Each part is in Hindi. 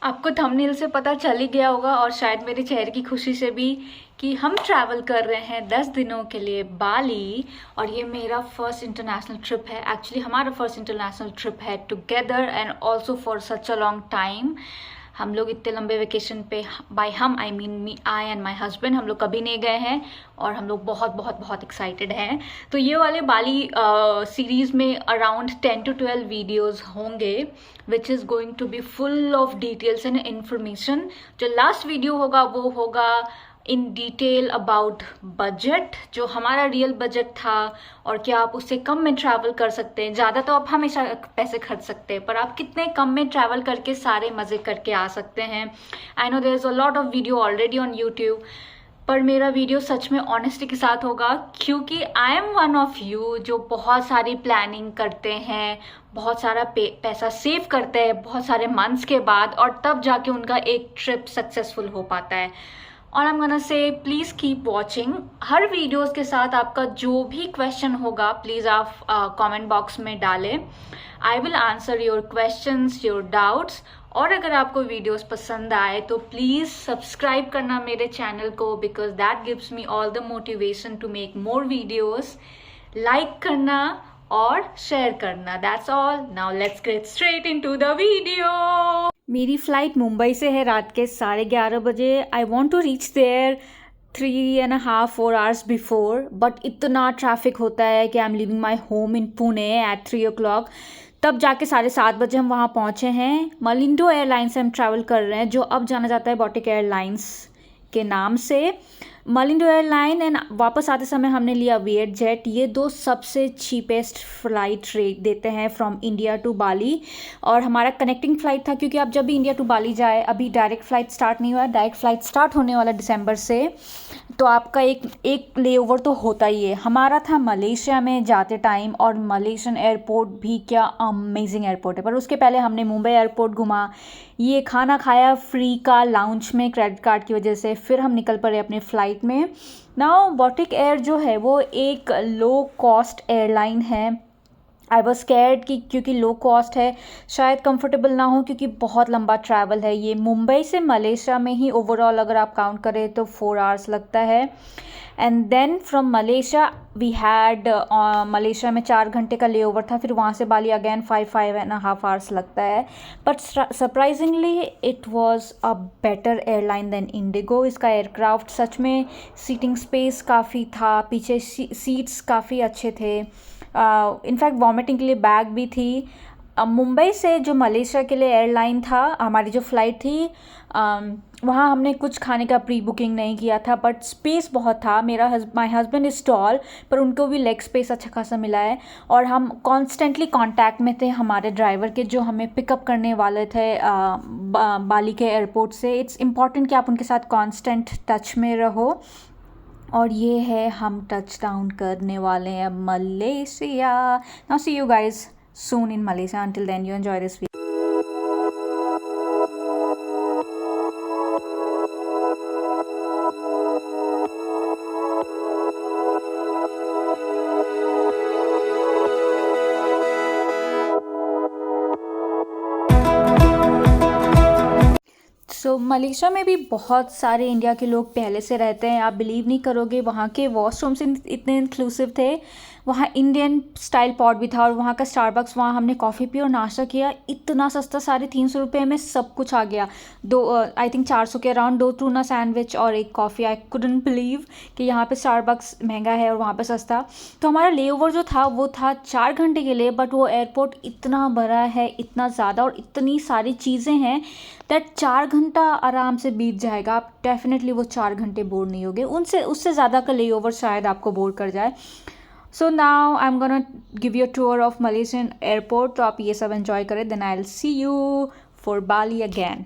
आपको थंबनेल से पता चल ही गया होगा और शायद मेरे चेहरे की खुशी से भी कि हम ट्रैवल कर रहे हैं 10 दिनों के लिए बाली। और ये मेरा फर्स्ट इंटरनेशनल ट्रिप है, एक्चुअली हमारा फर्स्ट इंटरनेशनल ट्रिप है together and also for such a long time. हम लोग इतने लंबे वेकेशन पे, बाय हम I mean me I and my husband, हम लोग कभी नहीं गए हैं और हम लोग बहुत बहुत बहुत एक्साइटेड हैं। तो ये वाले बाली सीरीज़ में अराउंड 10 to 12 वीडियोस होंगे which is going to be full of details and information. जो लास्ट वीडियो होगा वो होगा इन डिटेल अबाउट बजट, जो हमारा रियल बजट था और क्या आप उससे कम में ट्रैवल कर सकते हैं। ज़्यादा तो आप हमेशा पैसे खर्च सकते हैं, पर आप कितने कम में ट्रैवल करके सारे मज़े करके आ सकते हैं। I know there is a lot of video already on YouTube, पर मेरा वीडियो सच में ऑनेस्टी के साथ होगा क्योंकि I am one of you जो बहुत सारी प्लानिंग करते हैं, बहुत सारा पैसा सेव करते हैं बहुत सारे मंथ्स के बाद, और तब जाके उनका एक ट्रिप सक्सेसफुल हो पाता है। और आई am gonna say please keep watching. Her videos के साथ आपका जो भी क्वेश्चन होगा प्लीज़ आप कमेंट बॉक्स में डालें। I will answer your questions, your doubts. और अगर आपको वीडियोस पसंद आए तो प्लीज़ सब्सक्राइब करना मेरे चैनल को, because that gives me all the motivation to make more videos. Like करना और शेयर करना, that's all. Now let's get straight into the video. मेरी फ़्लाइट मुंबई से है रात के 11:30 बजे। I want to reach there 3.5-4 hours before, but इतना ट्रैफिक होता है कि I am living my home in Pune at 3 o'clock। तब जाके 7:30 बजे हम वहाँ पहुँचे हैं। मलिंडो एयरलाइन से हम ट्रैवल कर रहे हैं, जो अब जाना जाता है बॉटिक एयरलाइंस के नाम से। मलिंडो एयरलाइन एंड वापस आते समय हमने लिया विएट जेट। ये दो सबसे चीपेस्ट फ़्लाइट रेट देते हैं फ्रॉम इंडिया टू बाली, और हमारा कनेक्टिंग फ़्लाइट था क्योंकि आप जब भी इंडिया टू बाली जाए, अभी डायरेक्ट फ़्लाइट स्टार्ट नहीं हुआ है, डायरेक्ट फ़्लाइट स्टार्ट होने वाला दिसंबर से, तो आपका एक लेओवर तो होता ही है। हमारा था मलेशिया में जाते टाइम, और मलेशियन एयरपोर्ट भी क्या अमेजिंग एयरपोर्ट है। पर उसके पहले हमने मुंबई एयरपोर्ट घुमा, ये खाना खाया फ्री का लाउंज में क्रेडिट कार्ड की वजह से, फिर हम निकल पड़े अपने फ़्लाइट में। नाउ बॉटिक एयर जो है वो एक लो कॉस्ट एयरलाइन है। आई वॉज स्कैर्ड कि क्योंकि लो कॉस्ट है शायद कंफर्टेबल ना हो, क्योंकि बहुत लंबा ट्रैवल है। ये मुंबई से मलेशिया में ही ओवरऑल अगर आप काउंट करें तो 4 आवर्स लगता है। And then from Malaysia we had Malaysia में 4 घंटे का लेओवर था, फिर वहाँ से बाली अगेन 5.5 आवर्स लगता है। But surprisingly it was a better airline than IndiGo. इसका एयरक्राफ्ट सच में सीटिंग स्पेस काफ़ी था, पीछे सीट्स काफ़ी अच्छे थे, इनफैक्ट वॉमिटिंग के लिए बैग भी थी। मुंबई से जो मलेशिया के लिए एयरलाइन था, हमारी जो फ़्लाइट थी, वहाँ हमने कुछ खाने का प्री बुकिंग नहीं किया था, बट स्पेस बहुत था। माय हस्बैंड इज़ टॉल, पर उनको भी लेग स्पेस अच्छा खासा मिला है। और हम कॉन्स्टेंटली कांटेक्ट में थे हमारे ड्राइवर के, जो हमें पिकअप करने वाले थे बाली के एयरपोर्ट से। इट्स इम्पॉर्टेंट कि आप उनके साथ कॉन्स्टेंट टच में रहो। और ये है हम टच डाउन करने वाले हैं Malaysia. Now see you guys soon in Malaysia. Until then you enjoy this video. So Malaysia में भी बहुत सारे इंडिया के लोग पहले से रहते हैं। आप बिलीव नहीं करोगे, वहाँ के वॉशरूम्स इतने इंक्लूसिव थे। वहाँ इंडियन स्टाइल पॉट भी था, और वहाँ का स्टारबक्स, वहाँ हमने कॉफ़ी पी और नाश्ता किया। इतना सस्ता, 350 रुपये में सब कुछ आ गया। आई थिंक 400 के अराउंड 2 टूना सैंडविच और एक कॉफ़ी। आई कुडंट बिलीव कि यहाँ पे स्टारबक्स महंगा है और वहाँ पे सस्ता। तो हमारा लेओवर जो था वो था 4 घंटे के लिए, बट वो एयरपोर्ट इतना बड़ा है, इतना ज़्यादा, और इतनी सारी चीज़ें हैं दैट 4 घंटा आराम से बीत जाएगा। आप डेफिनेटली वो 4 घंटे बोर नहीं होगे। उससे ज़्यादा का लेओवर शायद आपको बोर कर जाए। So now I am gonna give you tour of Malaysian airport. तो आप ये सब एंजॉय करें, then I will see you for Bali again.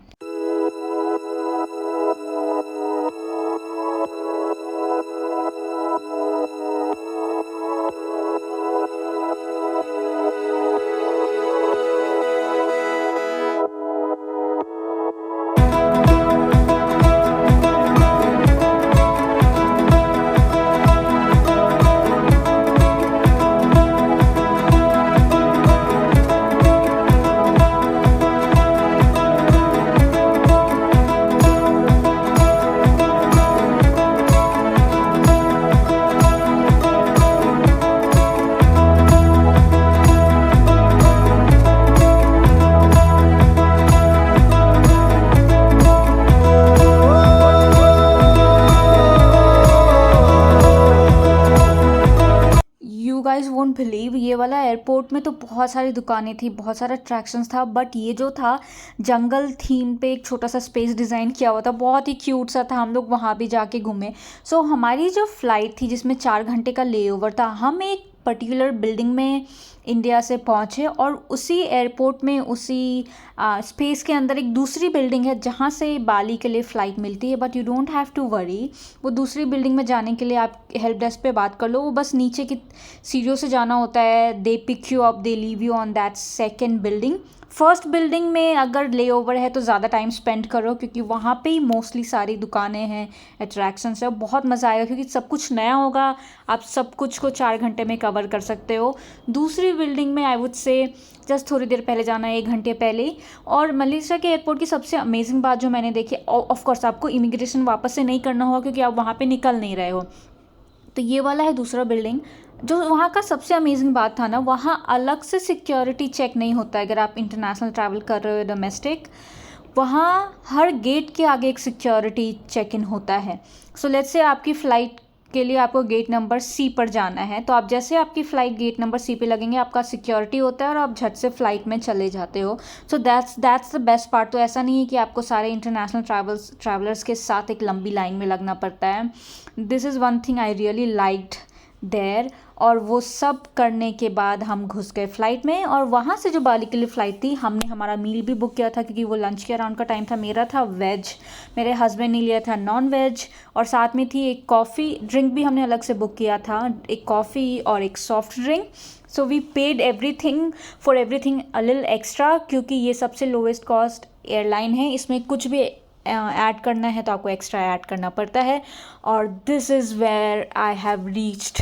Guys won't believe, ये वाला एयरपोर्ट में तो बहुत सारी दुकानें थी, बहुत सारा अट्रैक्शंस था, बट ये जो था जंगल थीम पे एक छोटा सा स्पेस डिज़ाइन किया हुआ था, बहुत ही क्यूट सा था। हम लोग वहाँ भी जाके घूमे। सो हमारी जो फ़्लाइट थी जिसमें 4 घंटे का लेओवर था, हम एक पर्टिकुलर बिल्डिंग में इंडिया से पहुँचे और उसी एयरपोर्ट में उसी स्पेस के अंदर एक दूसरी बिल्डिंग है जहाँ से बाली के लिए फ़्लाइट मिलती है। But you don't have to worry, वो दूसरी बिल्डिंग में जाने के लिए आप हेल्प डेस्क पे बात कर लो, वो बस नीचे की सीढ़ियों से जाना होता है। They pick you up, they leave you on that second building. First building में अगर ले ओवर है तो ज़्यादा टाइम स्पेंड करो, क्योंकि वहाँ पे ही मोस्टली सारी दुकानें हैं, अट्रैक्शंस है, बहुत मज़ा आएगा क्योंकि सब कुछ नया होगा। आप सब कुछ को 4 घंटे में कवर कर सकते हो। दूसरी बिल्डिंग में आई वुड से जस्ट थोड़ी देर पहले जाना है, 1 घंटे पहले ही। और मलेशिया के एयरपोर्ट की सबसे अमेजिंग बात जो मैंने देखी, ऑफ कोर्स आपको इमिग्रेशन वापस से नहीं करना होगा क्योंकि आप वहाँ पे निकल नहीं रहे हो। तो ये वाला है दूसरा बिल्डिंग। जो वहाँ का सबसे अमेजिंग बात था ना, वहाँ अलग से सिक्योरिटी चेक नहीं होता है अगर आप इंटरनेशनल ट्रैवल कर रहे हो, डोमेस्टिक। वहाँ हर गेट के आगे एक सिक्योरिटी चेक इन होता है। सो लेट्स से आपकी फ़्लाइट के लिए आपको गेट नंबर सी पर जाना है, तो आप जैसे आपकी फ़्लाइट गेट नंबर सी पे लगेंगे, आपका सिक्योरिटी होता है और आप झट से फ़्लाइट में चले जाते हो। So that's the best part. तो ऐसा नहीं है कि आपको सारे इंटरनेशनल ट्रैवलर्स के साथ एक लंबी लाइन में लगना पड़ता है। This is one thing I really liked there. और वो सब करने के बाद हम घुस गए फ़्लाइट में, और वहाँ से जो बाली के लिए फ़्लाइट थी, हमने हमारा मील भी बुक किया था क्योंकि वो लंच के अराउंड का टाइम था। मेरा था वेज, मेरे हस्बैंड ने लिया था नॉन वेज, और साथ में थी एक कॉफ़ी ड्रिंक भी हमने अलग से बुक किया था, एक कॉफ़ी और एक soft drink. So we paid everything for everything a little extra, क्योंकि ये सबसे लोवेस्ट कॉस्ट एयरलाइन है। इसमें कुछ भी ऐड करना है तो आपको एक्स्ट्रा ऐड करना पड़ता है। और this is where I have reached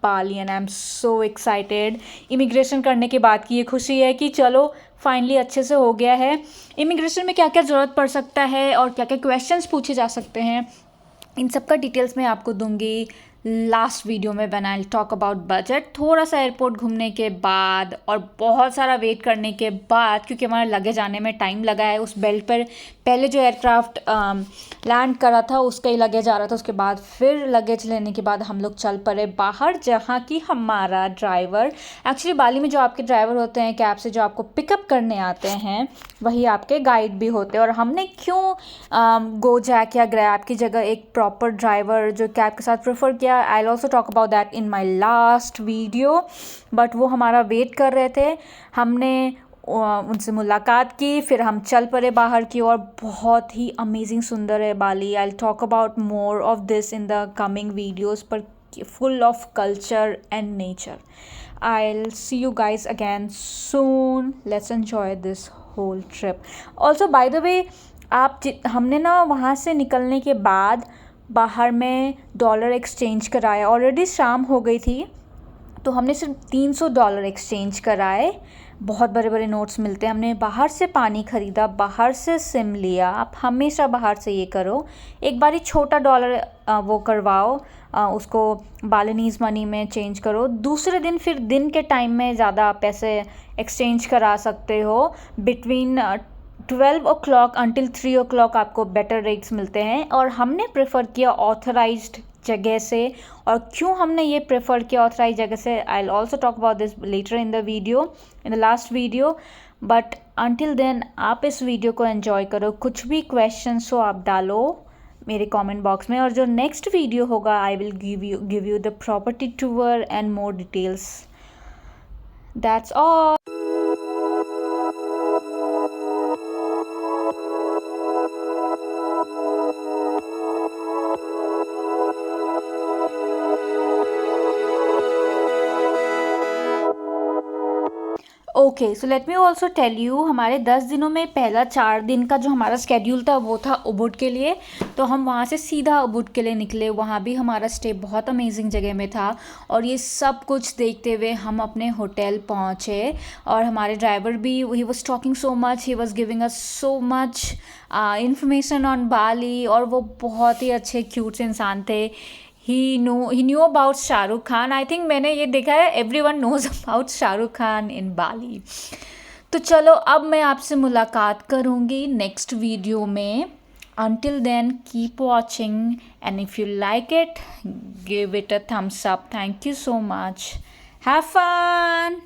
Bali and I am so excited. Immigration करने के बाद की ये खुशी है कि चलो फाइनली अच्छे से हो गया है। इमिग्रेशन में क्या क्या ज़रूरत पड़ सकता है और क्या क्या क्वेश्चंस पूछे जा सकते हैं, इन सब का डिटेल्स मैं आपको दूंगी लास्ट वीडियो में when I talk about budget. थोड़ा सा एयरपोर्ट घूमने के बाद और बहुत सारा वेट करने के बाद, क्योंकि हमारा लगेज आने में टाइम लगा है, उस बेल्ट पर पहले जो एयरक्राफ्ट लैंड करा था उसका ही लगेज आ रहा था, उसके बाद फिर लगेज लेने के बाद हम लोग चल पड़े बाहर, जहाँ की हमारा ड्राइवर, एक्चुअली बाली में जो आपके ड्राइवर होते हैं कैब से जो आपको पिकअप करने आते हैं, वही आपके गाइड भी होते हैं। और हमने क्यों गोजैक या ग्रैब की जगह एक प्रॉपर ड्राइवर जो कैब के साथ प्रेफर किया, आई will also talk about that in my last video. But वो हमारा वेट कर रहे थे, हमने उनसे मुलाकात की, फिर हम चल पड़े बाहर की ओर। बहुत ही अमेजिंग सुंदर है Bali. I will talk about more of this in the coming videos, पर full of culture and nature. I'll see you guys again soon. Let's enjoy this whole trip. Also by the way, हमने ना वहाँ से निकलने के बाद बाहर में डॉलर एक्सचेंज कराया। ऑलरेडी शाम हो गई थी तो हमने सिर्फ $300 एक्सचेंज कराए। बहुत बड़े बड़े नोट्स मिलते हैं। हमने बाहर से पानी ख़रीदा, बाहर से सिम लिया। आप हमेशा बाहर से ये करो, एक बारी छोटा डॉलर वो करवाओ, उसको बालिनीज़ मनी में चेंज करो। दूसरे दिन फिर दिन के टाइम में ज़्यादा पैसे एक्सचेंज करा सकते हो। बिटवीन 12 o'clock until 3 o'clock आपको बेटर रेट्स मिलते हैं। और हमने प्रेफर किया ऑथराइज्ड जगह से। और क्यों हमने ये प्रेफर किया ऑथराइज जगह से, I will also talk about this letter in the video, in the last video. But until then आप इस वीडियो को एंजॉय करो। कुछ भी क्वेश्चंस हो आप डालो मेरे कमेंट बॉक्स में, और जो नेक्स्ट वीडियो होगा I will give you the property tour and more details. That's all. Okay, so let me also tell you, हमारे 10 दिनों में पहला 4 दिन का जो हमारा स्केड्यूल था वो था उबुड के लिए। तो हम वहाँ से सीधा उबुड के लिए निकले। वहाँ भी हमारा स्टे बहुत अमेजिंग जगह में था। और ये सब कुछ देखते हुए हम अपने होटल पहुँचे। और हमारे ड्राइवर भी, he was talking so much, he was giving us so much information on Bali. और वो बहुत ही अच्छे क्यूट से इंसान थे। He knew about Shahrukh Khan. I think मैंने ये देखा है everyone knows about Shahrukh Khan in Bali। तो चलो अब मैं आपसे मुलाकात करूँगी नेक्स्ट वीडियो में। Until then, keep watching and if you like it, give it a thumbs up. Thank you so much have fun.